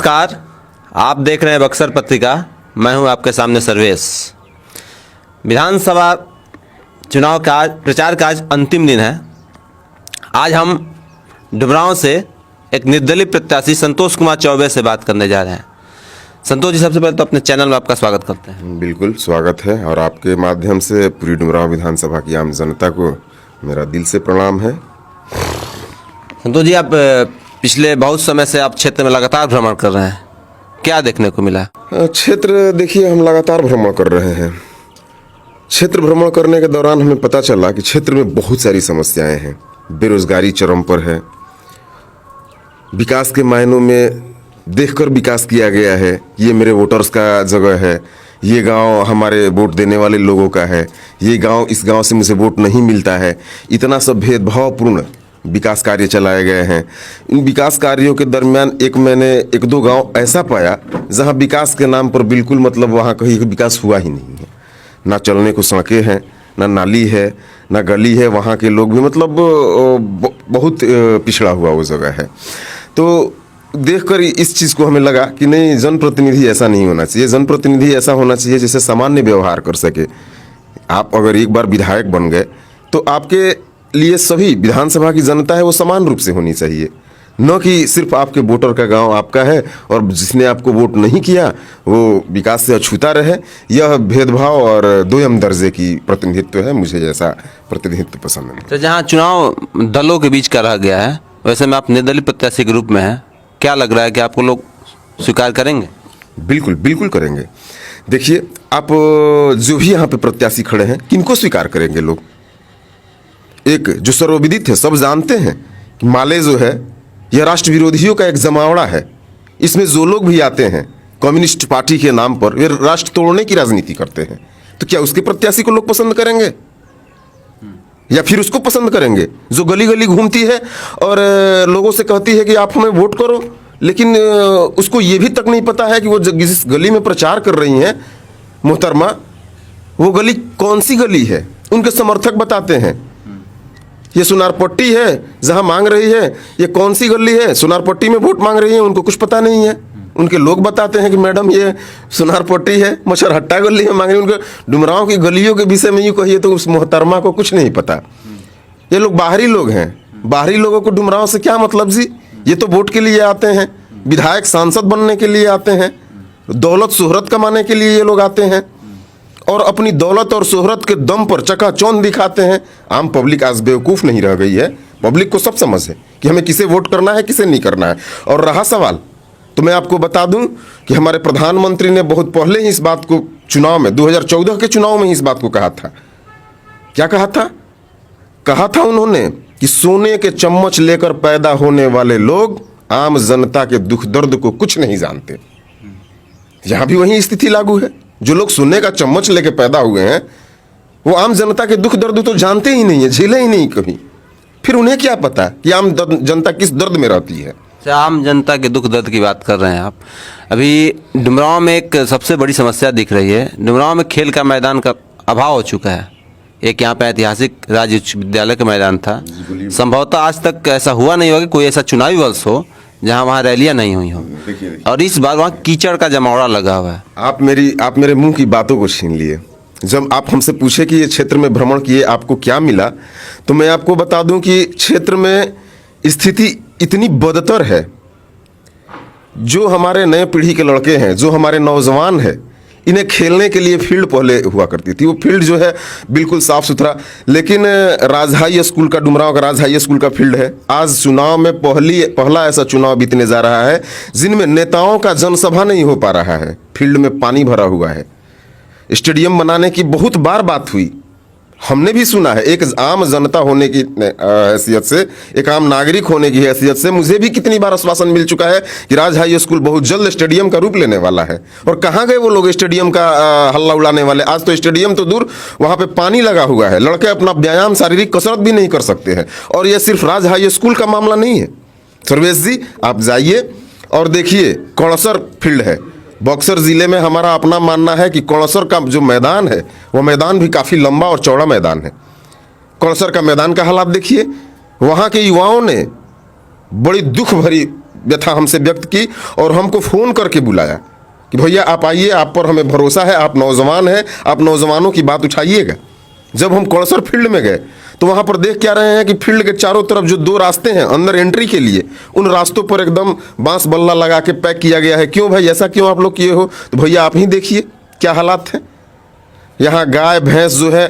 नमस्कार, आप देख रहे हैं बक्सर पत्रिका। मैं हूं आपके सामने सर्वेश। विधानसभा चुनाव का प्रचार का आज अंतिम दिन है। आज हम डुमरांव से एक निर्दलीय प्रत्याशी संतोष कुमार चौबे से बात करने जा रहे हैं। संतोष जी, सबसे पहले तो अपने चैनल में आपका स्वागत करते हैं। बिल्कुल स्वागत है और आपके माध्यम से पूरी डुमरांव विधानसभा की आम जनता को मेरा दिल से प्रणाम है। संतोष जी, आप पिछले बहुत समय से आप क्षेत्र में लगातार भ्रमण कर रहे हैं, क्या देखने को मिला? क्षेत्र देखिए, हम लगातार भ्रमण कर रहे हैं। क्षेत्र भ्रमण करने के दौरान हमें पता चला कि क्षेत्र में बहुत सारी समस्याएं हैं। बेरोजगारी चरम पर है, विकास के मायनों में देखकर विकास किया गया है। ये मेरे वोटर्स का जगह है, ये गांव हमारे वोट देने वाले लोगों का है, ये गांव इस गांव से मुझे वोट नहीं मिलता है। इतना सब भेदभावपूर्ण विकास कार्य चलाए गए हैं। इन विकास कार्यों के दरमियान मैंने एक दो गांव ऐसा पाया जहां विकास के नाम पर बिल्कुल वहां कहीं विकास हुआ ही नहीं है। ना चलने को सड़कें हैं, ना नाली है, ना गली है। वहाँ के लोग भी बहुत पिछड़ा हुआ वो जगह है। तो देखकर इस चीज़ को हमें लगा कि नहीं, जनप्रतिनिधि ऐसा नहीं होना चाहिए। जनप्रतिनिधि ऐसा होना चाहिए जैसे सामान्य व्यवहार कर सके। आप अगर एक बार विधायक बन गए तो आपके लिए सभी विधानसभा की जनता है वो समान रूप से होनी चाहिए, न कि सिर्फ आपके वोटर का गांव आपका है और जिसने आपको वोट नहीं किया वो विकास से अछूता रहे। यह भेदभाव और दोयम दर्जे की प्रतिनिधित्व है। मुझे ऐसा प्रतिनिधित्व पसंद नहीं। तो जहाँ चुनाव दलों के बीच का रह गया है, वैसे में आप निर्दलीय प्रत्याशी के रूप में हैं, क्या लग रहा है कि आपको लोग स्वीकार करेंगे? बिल्कुल बिल्कुल करेंगे। देखिए, आप जो भी यहाँ पे प्रत्याशी खड़े हैं, किनको स्वीकार करेंगे लोग? एक जो सर्वविदित है, सब जानते हैं कि माले जो है यह राष्ट्र विरोधियों का एक जमावड़ा है। इसमें जो लोग भी आते हैं कम्युनिस्ट पार्टी के नाम पर, वे राष्ट्र तोड़ने की राजनीति करते हैं। तो क्या उसके प्रत्याशी को लोग पसंद करेंगे या फिर उसको पसंद करेंगे जो गली गली घूमती है और लोगों से कहती है कि आप हमें वोट करो, लेकिन उसको ये भी तक नहीं पता है कि वो जिस गली में प्रचार कर रही हैं मोहतरमा, वो गली कौन सी गली है। उनके समर्थक बताते हैं ये सुनारपट्टी है जहां मांग रही है, ये कौन सी गली है, सुनारपट्टी में वोट मांग रही है। उनको कुछ पता नहीं है। उनके लोग बताते हैं कि मैडम ये सुनारपट्टी है, मछरहट्टा गली में मांग रही है। उनके डुमरांव की गलियों के विषय में यूँ कहिए तो उस मोहतरमा को कुछ नहीं पता। ये लोग बाहरी लोग हैं। बाहरी लोगों को डुमरांव से क्या मतलब जी? ये तो वोट के लिए आते हैं, विधायक सांसद बनने के लिए आते हैं, दौलत शोहरत कमाने के लिए ये लोग आते हैं और अपनी दौलत और शोहरत के दम पर चकाचौंध दिखाते हैं। आम पब्लिक आज बेवकूफ़ नहीं रह गई है। पब्लिक को सब समझ है कि हमें किसे वोट करना है, किसे नहीं करना है। और रहा सवाल, तो मैं आपको बता दूं कि हमारे प्रधानमंत्री ने बहुत पहले ही इस बात को चुनाव में 2014 के चुनाव में ही इस बात को कहा था। क्या कहा था? कहा था उन्होंने कि सोने के चम्मच लेकर पैदा होने वाले लोग आम जनता के दुख दर्द को कुछ नहीं जानते। यहां भी वही स्थिति लागू है। जो लोग सोने का चम्मच लेके पैदा हुए हैं वो आम जनता के दुख दर्द तो जानते ही नहीं है, झेले ही नहीं कभी। फिर उन्हें क्या पता कि आम जनता किस दर्द में रहती है। आम जनता के दुख दर्द की बात कर रहे हैं आप। अभी डुमरांव में एक सबसे बड़ी समस्या दिख रही है। डुमरांव में खेल का मैदान का अभाव हो चुका है। एक यहाँ पे ऐतिहासिक राज्य उच्च विद्यालय का मैदान था। संभवतः आज तक ऐसा हुआ नहीं होगा कि कोई ऐसा चुनावी वर्ष हो जहाँ वहाँ रैलियाँ नहीं हुई हों। और इस बार वहाँ कीचड़ का जमावड़ा लगा हुआ है। आप मेरे मुंह की बातों को छीन लिए। जब आप हमसे पूछे कि ये क्षेत्र में भ्रमण किए आपको क्या मिला, तो मैं आपको बता दूं कि क्षेत्र में स्थिति इतनी बदतर है। जो हमारे नए पीढ़ी के लड़के हैं, जो हमारे नौजवान हैं, इन्हें खेलने के लिए फील्ड पहले हुआ करती थी। वो फील्ड जो है बिल्कुल साफ सुथरा, लेकिन राज हाई स्कूल का, डुमरांव का राज हाई स्कूल का फील्ड है। आज चुनाव में पहला ऐसा चुनाव बीतने जा रहा है जिनमें नेताओं का जनसभा नहीं हो पा रहा है। फील्ड में पानी भरा हुआ है। स्टेडियम बनाने की बहुत बार बात हुई, हमने भी सुना है। एक आम जनता होने की हैसियत से, एक आम नागरिक होने की हैसियत से मुझे भी कितनी बार आश्वासन मिल चुका है कि राज हाई स्कूल बहुत जल्द स्टेडियम का रूप लेने वाला है। और कहाँ गए वो लोग स्टेडियम का हल्ला उड़ाने वाले? आज तो स्टेडियम तो दूर, वहाँ पे पानी लगा हुआ है। लड़के अपना व्यायाम, शारीरिक कसरत भी नहीं कर सकते हैं। और ये सिर्फ राज हाई स्कूल का मामला नहीं है। सर्वेश जी, आप जाइए और देखिए, कौड़सर फील्ड है बक्सर ज़िले में। हमारा अपना मानना है कि कौड़सर का जो मैदान है वो मैदान भी काफ़ी लंबा और चौड़ा मैदान है। कौड़सर का मैदान का हाल आप देखिए। वहाँ के युवाओं ने बड़ी दुख भरी व्यथा हमसे व्यक्त की और हमको फ़ोन करके बुलाया कि भैया आप आइए, आप पर हमें भरोसा है, आप नौजवान हैं, आप नौजवानों की बात उठाइएगा। जब हम कौड़सर फील्ड में गए तो वहाँ पर देख क्या रहे हैं कि फील्ड के चारों तरफ जो 2 रास्ते हैं अंदर एंट्री के लिए, उन रास्तों पर एकदम बांस बल्ला लगा के पैक किया गया है। क्यों भाई, ऐसा क्यों आप लोग किए हो? तो भैया आप ही देखिए क्या हालात हैं। यहाँ गाय भैंस जो है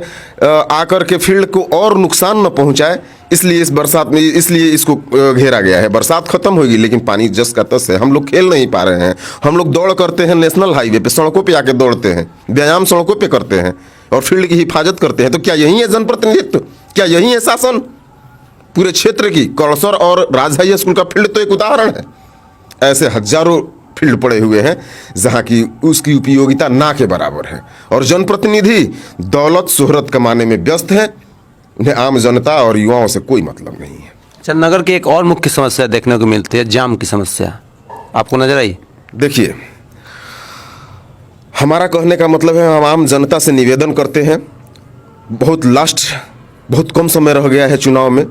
आकर के फील्ड को और नुकसान न पहुँचाए, इसलिए इस बरसात में इसलिए इसको घेरा गया है। बरसात खत्म होगी लेकिन पानी जस का तस है। हम लोग खेल नहीं पा रहे हैं। हम लोग दौड़ करते हैं नेशनल हाईवे पे, सड़कों पे आके दौड़ते हैं, व्यायाम सड़कों पे करते हैं और फील्ड की हिफाजत करते हैं। तो क्या यही है जनप्रतिनिधित्व? क्या यही है शासन? पूरे क्षेत्र की कौड़सर और राज हाई स्कूल का फील्ड तो एक उदाहरण है। ऐसे हजारों फील्ड पड़े हुए हैं जहां की उसकी उपयोगिता ना के बराबर है और जनप्रतिनिधि दौलत शोहरत कमाने में व्यस्त है। उन्हें आम जनता और युवाओं से कोई मतलब नहीं है। अच्छा, नगर की एक और मुख्य समस्या देखने को मिलती है, जाम की समस्या, आपको नजर आई? देखिए, हमारा कहने का मतलब है, हम आम जनता से निवेदन करते हैं। बहुत कम समय रह गया है चुनाव में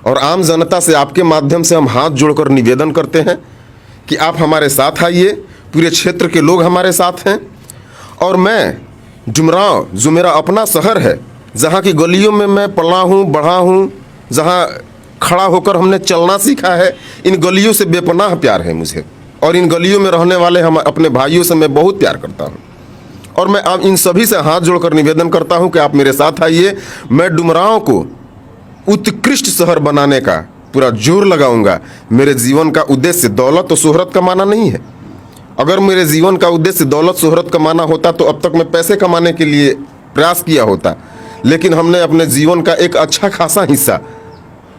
और आम जनता से आपके माध्यम से हम हाथ जोड़कर निवेदन करते हैं कि आप हमारे साथ आइए। पूरे क्षेत्र के लोग हमारे साथ हैं और मैं डुमरांव जो मेरा अपना शहर है, जहाँ की गलियों में मैं पला हूँ, बढ़ा हूँ, जहाँ खड़ा होकर हमने चलना सीखा है, इन गलियों से बेपनाह प्यार है मुझे और इन गलियों में रहने वाले हम अपने भाइयों से मैं बहुत प्यार करता हूँ और मैं अब इन सभी से हाथ जोड़कर निवेदन करता हूँ कि आप मेरे साथ आइए। मैं डुमरांव को उत्कृष्ट शहर बनाने का पूरा जोर लगाऊंगा। मेरे जीवन का उद्देश्य दौलत और शोहरत कमाना नहीं है। अगर मेरे जीवन का उद्देश्य दौलत शोहरत कमाना होता तो अब तक मैं पैसे कमाने के लिए प्रयास किया होता, लेकिन हमने अपने जीवन का एक अच्छा खासा हिस्सा,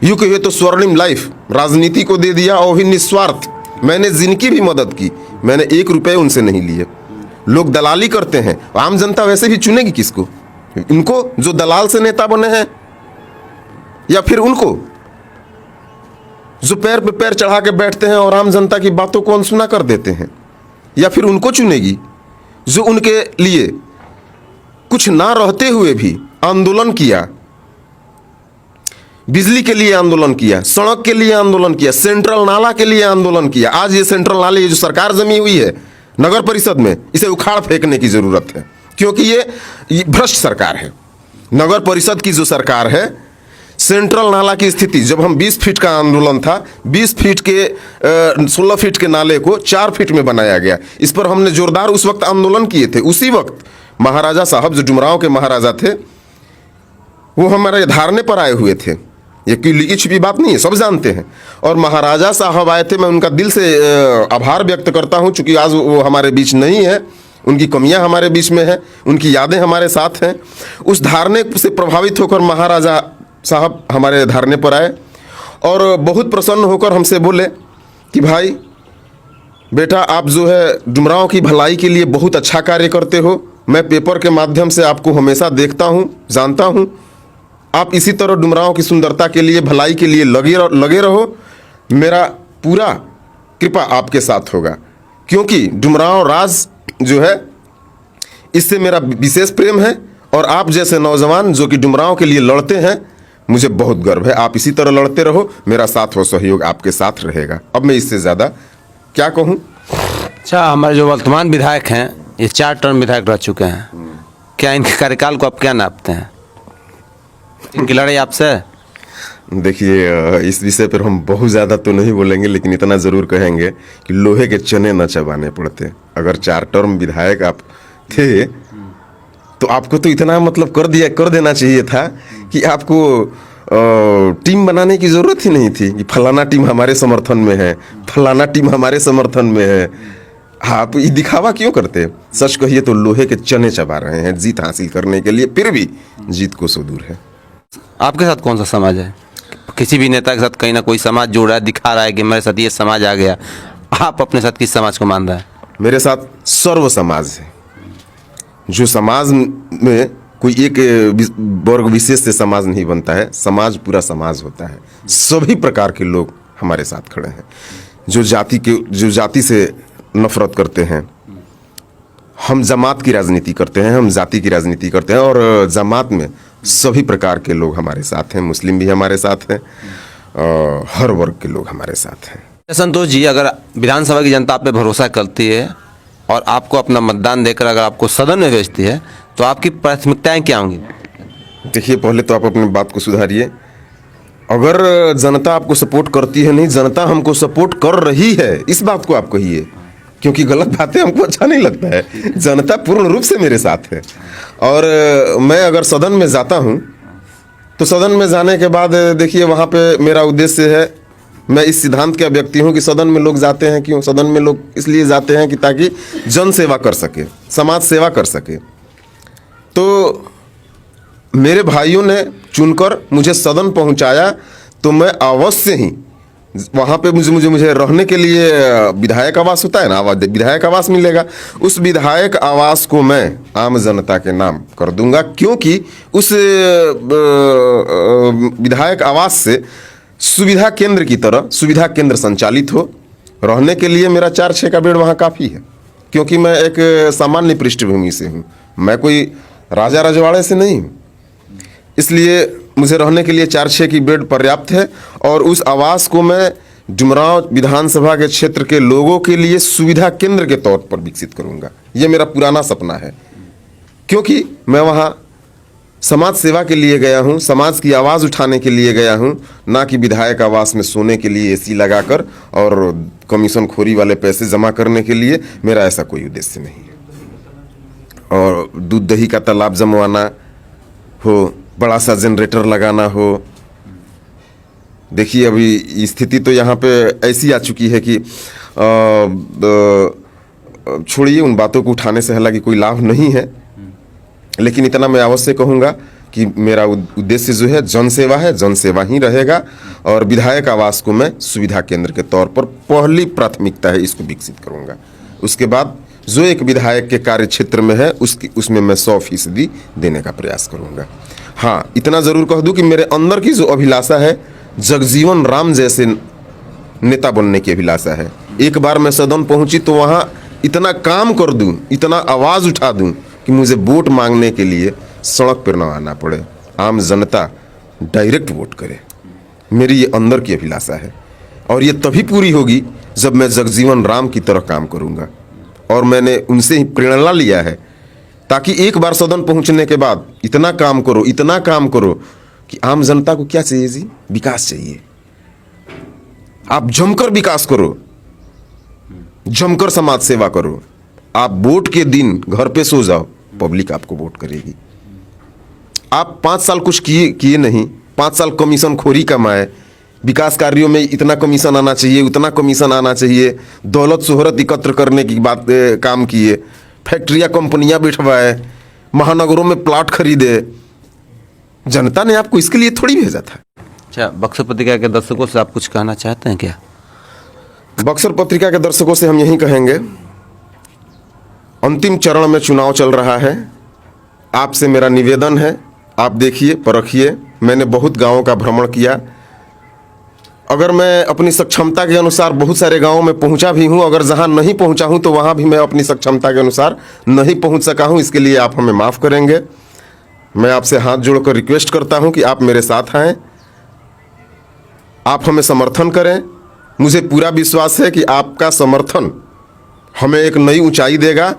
यूँ कहिए तो स्वर्णिम लाइफ, राजनीति को दे दिया और भी निस्वार्थ। मैंने जिनकी भी मदद की, मैंने 1 रुपये उनसे नहीं लिए। लोग दलाली करते हैं, आम जनता वैसे भी चुनेगी किसको? इनको जो दलाल से नेता बने हैं या फिर उनको जो पैर पे पैर चढ़ा के बैठते हैं और आम जनता की बातों को अनसुना कर देते हैं? या फिर उनको चुनेगी जो उनके लिए कुछ ना रहते हुए भी आंदोलन किया, बिजली के लिए आंदोलन किया, सड़क के लिए आंदोलन किया, सेंट्रल नाला के लिए आंदोलन किया। आज ये सेंट्रल नाले जो सरकार जमी हुई है नगर परिषद में, इसे उखाड़ फेंकने की जरूरत है क्योंकि ये भ्रष्ट सरकार है। नगर परिषद की जो सरकार है, सेंट्रल नाला की स्थिति, जब हम 20 फीट का आंदोलन था, 20 फीट के 16 फीट के नाले को 4 फीट में बनाया गया। इस पर हमने जोरदार उस वक्त आंदोलन किए थे। उसी वक्त महाराजा साहब जो डुमरांव के महाराजा थे, वो हमारे धारने पर आए हुए थे। ये कोई लिखी छुपी बात नहीं है, सब जानते हैं। और महाराजा साहब आए थे, मैं उनका दिल से आभार व्यक्त करता हूँ। चूँकि आज वो हमारे बीच नहीं है, उनकी कमियां हमारे बीच में है, उनकी यादें हमारे साथ हैं। उस धारने से प्रभावित होकर महाराजा साहब हमारे धारने पर आए और बहुत प्रसन्न होकर हमसे बोले कि भाई बेटा, आप जो है डुमरांव की भलाई के लिए बहुत अच्छा कार्य करते हो। मैं पेपर के माध्यम से आपको हमेशा देखता हूँ, जानता हूँ। आप इसी तरह डुमरांव की सुंदरता के लिए, भलाई के लिए लगे रहो। मेरा पूरा कृपा आपके साथ होगा क्योंकि डुमरांव राज जो है, इससे मेरा विशेष प्रेम है और आप जैसे नौजवान जो कि डुमरांव के लिए लड़ते हैं, मुझे बहुत गर्व है। आप इसी तरह लड़ते रहो, मेरा साथ और सहयोग आपके साथ रहेगा। अब मैं इससे ज़्यादा क्या कहूँ। अच्छा, हमारे जो वर्तमान विधायक हैं, ये 4 टर्म विधायक रह चुके हैं, क्या इनके कार्यकाल को आप क्या नापते हैं? इनकी लड़ाई आपसे? देखिए, इस विषय पर हम बहुत ज़्यादा तो नहीं बोलेंगे, लेकिन इतना ज़रूर कहेंगे कि लोहे के चने न चबाने पड़ते। अगर 4 टर्म विधायक आप थे तो आपको तो इतना मतलब कर देना चाहिए था कि आपको टीम बनाने की ज़रूरत ही नहीं थी कि फलाना टीम हमारे समर्थन में है, फलाना टीम हमारे समर्थन में है। आप ये दिखावा क्यों करते? सच कहिए तो लोहे के चने चबा रहे हैं जीत हासिल करने के लिए, फिर भी जीत को सो दूर है। आपके साथ कौन सा समाज है? किसी भी नेता के साथ कहीं ना कोई समाज जोड़ रहा है, दिखा रहा है कि मेरे साथ ये समाज आ गया। आप अपने साथ किस समाज को मान रहे हैं? मेरे साथ सर्व समाज है। जो समाज में कोई एक वर्ग विशेष से समाज नहीं बनता है, समाज पूरा समाज होता है। सभी प्रकार के लोग हमारे साथ खड़े हैं। जो जाति से नफरत करते हैं, हम जमात की राजनीति करते हैं, हम जाति की राजनीति करते हैं और जमात में सभी प्रकार के लोग हमारे साथ हैं। मुस्लिम भी हमारे साथ हैं, हर वर्ग के लोग हमारे साथ हैं। संतोष जी, अगर विधानसभा की जनता आप पे भरोसा करती है और आपको अपना मतदान देकर अगर आपको सदन में भेजती है तो आपकी प्राथमिकताएं क्या होंगी? देखिए, पहले तो आप अपनी बात को सुधारिए। अगर जनता आपको सपोर्ट करती है, नहीं, जनता हमको सपोर्ट कर रही है, इस बात को आप कहिए, क्योंकि गलत बातें हमको अच्छा नहीं लगता है। जनता पूर्ण रूप से मेरे साथ है। और मैं अगर सदन में जाता हूं तो सदन में जाने के बाद देखिए, वहां पे मेरा उद्देश्य है, मैं इस सिद्धांत का व्यक्ति हूं कि सदन में लोग जाते हैं क्यों? सदन में लोग इसलिए जाते हैं कि ताकि जन सेवा कर सके, समाज सेवा कर सके। तो मेरे भाइयों ने चुनकर मुझे सदन पहुंचाया, तो मैं अवश्य ही वहाँ पे मुझे रहने के लिए विधायक आवास होता है ना, विधायक आवास मिलेगा। उस विधायक आवास को मैं आम जनता के नाम कर दूंगा, क्योंकि उस विधायक आवास से सुविधा केंद्र की तरह सुविधा केंद्र संचालित हो। रहने के लिए मेरा 4-6 का बेड वहाँ काफ़ी है, क्योंकि मैं एक सामान्य पृष्ठभूमि से हूँ, मैं कोई राजा रजवाड़े से नहीं हूँ। इसलिए मुझे रहने के लिए 4-6 की बेड पर्याप्त है। और उस आवास को मैं डुमरांव विधानसभा के क्षेत्र के लोगों के लिए सुविधा केंद्र के तौर पर विकसित करूंगा। ये मेरा पुराना सपना है, क्योंकि मैं वहाँ समाज सेवा के लिए गया हूँ, समाज की आवाज़ उठाने के लिए गया हूँ, ना कि विधायक आवास में सोने के लिए एसी लगाकर और कमीशन खोरी वाले पैसे जमा करने के लिए। मेरा ऐसा कोई उद्देश्य नहीं है। और दूध दही का तालाब जमवाना हो, बड़ा सा जनरेटर लगाना हो। देखिए, अभी स्थिति तो यहाँ पे ऐसी आ चुकी है कि छोड़िए, उन बातों को उठाने से हालांकि कोई लाभ नहीं है, लेकिन इतना मैं अवश्य कहूँगा कि मेरा उद्देश्य जो है जन सेवा है, जन सेवा ही रहेगा। और विधायक आवास को मैं सुविधा केंद्र के तौर पर पहली प्राथमिकता है, इसको विकसित करूँगा। उसके बाद जो एक विधायक के कार्य क्षेत्र में है उसमें मैं 100% देने का प्रयास करूँगा। हाँ, इतना ज़रूर कह दूं कि मेरे अंदर की जो अभिलाषा है, जगजीवन राम जैसे नेता बनने की अभिलाषा है। एक बार मैं सदन पहुंची तो वहाँ इतना काम कर दूं, इतना आवाज़ उठा दूं कि मुझे वोट मांगने के लिए सड़क पर न आना पड़े, आम जनता डायरेक्ट वोट करे। मेरी ये अंदर की अभिलाषा है, और ये तभी पूरी होगी जब मैं जगजीवन राम की तरह काम करूँगा। और मैंने उनसे ही प्रेरणा लिया है, ताकि एक बार सदन पहुंचने के बाद इतना काम करो कि आम जनता को क्या चाहिए जी? विकास चाहिए। आप जमकर विकास करो, जमकर समाज सेवा करो। आप वोट के दिन घर पे सो जाओ, पब्लिक आपको वोट करेगी। आप 5 साल कुछ किए नहीं, 5 साल कमीशन खोरी कमाए, विकास कार्यों में इतना कमीशन आना चाहिए, उतना कमीशन आना चाहिए, दौलत शोहरत एकत्र करने की बात काम किए, फैक्ट्रियाँ कंपनियाँ बिठवाए, महानगरों में प्लाट खरीदे। जनता ने आपको इसके लिए थोड़ी भेजा था। अच्छा, बक्सर पत्रिका के दर्शकों से आप कुछ कहना चाहते हैं क्या? बक्सर पत्रिका के दर्शकों से हम यही कहेंगे, अंतिम चरण में चुनाव चल रहा है। आपसे मेरा निवेदन है, आप देखिए, परखिए। मैंने बहुत गाँवों का भ्रमण किया। अगर मैं अपनी सक्षमता के अनुसार बहुत सारे गांवों में पहुंचा भी हूं, अगर जहां नहीं पहुंचा हूं तो वहां भी मैं अपनी सक्षमता के अनुसार नहीं पहुंच सका हूं। इसके लिए आप हमें माफ़ करेंगे। मैं आपसे हाथ जोड़कर रिक्वेस्ट करता हूं कि आप मेरे साथ आएं, आप हमें समर्थन करें। मुझे पूरा विश्वास है कि आपका समर्थन हमें एक नई ऊंचाई देगा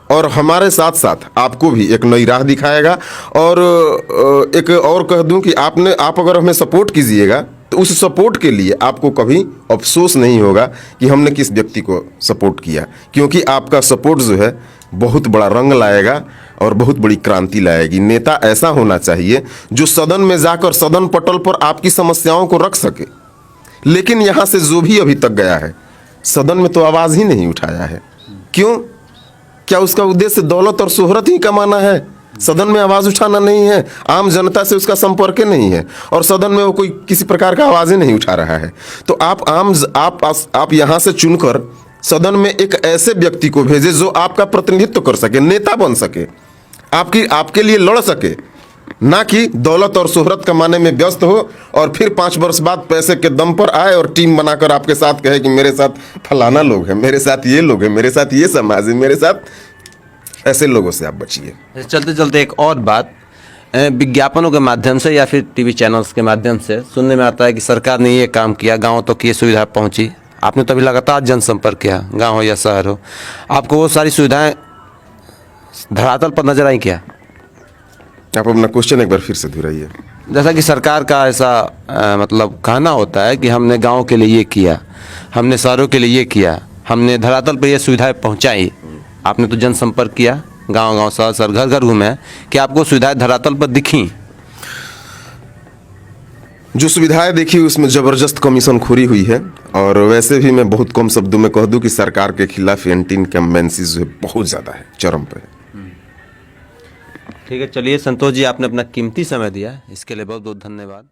और हमारे साथ साथ आपको भी एक नई राह दिखाएगा। और एक और कह दूं कि आप अगर हमें सपोर्ट कीजिएगा तो उस सपोर्ट के लिए आपको कभी अफसोस नहीं होगा कि हमने किस व्यक्ति को सपोर्ट किया, क्योंकि आपका सपोर्ट जो है बहुत बड़ा रंग लाएगा और बहुत बड़ी क्रांति लाएगी। नेता ऐसा होना चाहिए जो सदन में जाकर सदन पटल पर आपकी समस्याओं को रख सके। लेकिन यहाँ से जो भी अभी तक गया है, सदन में तो आवाज़ ही नहीं उठाया है। क्यों? क्या उसका उद्देश्य दौलत और शोहरत ही कमाना है? सदन में आवाज़ उठाना नहीं है, आम जनता से उसका संपर्क नहीं है, और सदन में वो कोई किसी प्रकार का आवाज़ ही नहीं उठा रहा है। तो आप यहाँ से चुनकर सदन में एक ऐसे व्यक्ति को भेजे जो आपका प्रतिनिधित्व कर सके, नेता बन सके, आपके लिए लड़ सके, ना कि दौलत और शोहरत कमाने में व्यस्त हो और फिर 5 वर्ष बाद पैसे के दम पर आए और टीम बनाकर आपके साथ कहे कि मेरे साथ फलाना लोग हैं, मेरे साथ ये लोग हैं, मेरे साथ ये समाज है, मेरे साथ। ऐसे लोगों से आप बचिए। चलते चलते एक और बात, विज्ञापनों के माध्यम से या फिर टीवी चैनल्स के माध्यम से सुनने में आता है कि सरकार ने ये काम किया, गाँव तक ये सुविधा पहुँची, आपने तो अभी लगातार जनसंपर्क किया, गांव हो या शहर हो, आपको वो सारी सुविधाएं धरातल पर नजर आई क्या? आप अपना क्वेश्चन एक बार फिर से दोहराइए। जैसा कि सरकार का ऐसा मतलब कहना होता है कि हमने गांव के लिए ये किया, हमने शहरों के लिए ये किया, हमने धरातल पर ये सुविधाएं पहुंचाई। आपने तो जनसंपर्क किया, गांव गांव शहर शहर घर घर घूमे, कि आपको सुविधाएं धरातल पर दिखी? जो सुविधाएं देखी उसमें ज़बरदस्त कमीशन खोरी हुई है। और वैसे भी मैं बहुत कम शब्दों में कह दूं कि सरकार के खिलाफ एंटी इनकम्बेंसी जो है बहुत ज़्यादा है, चरम पे है। ठीक है, चलिए संतोष जी, आपने अपना कीमती समय दिया, इसके लिए बहुत बहुत धन्यवाद।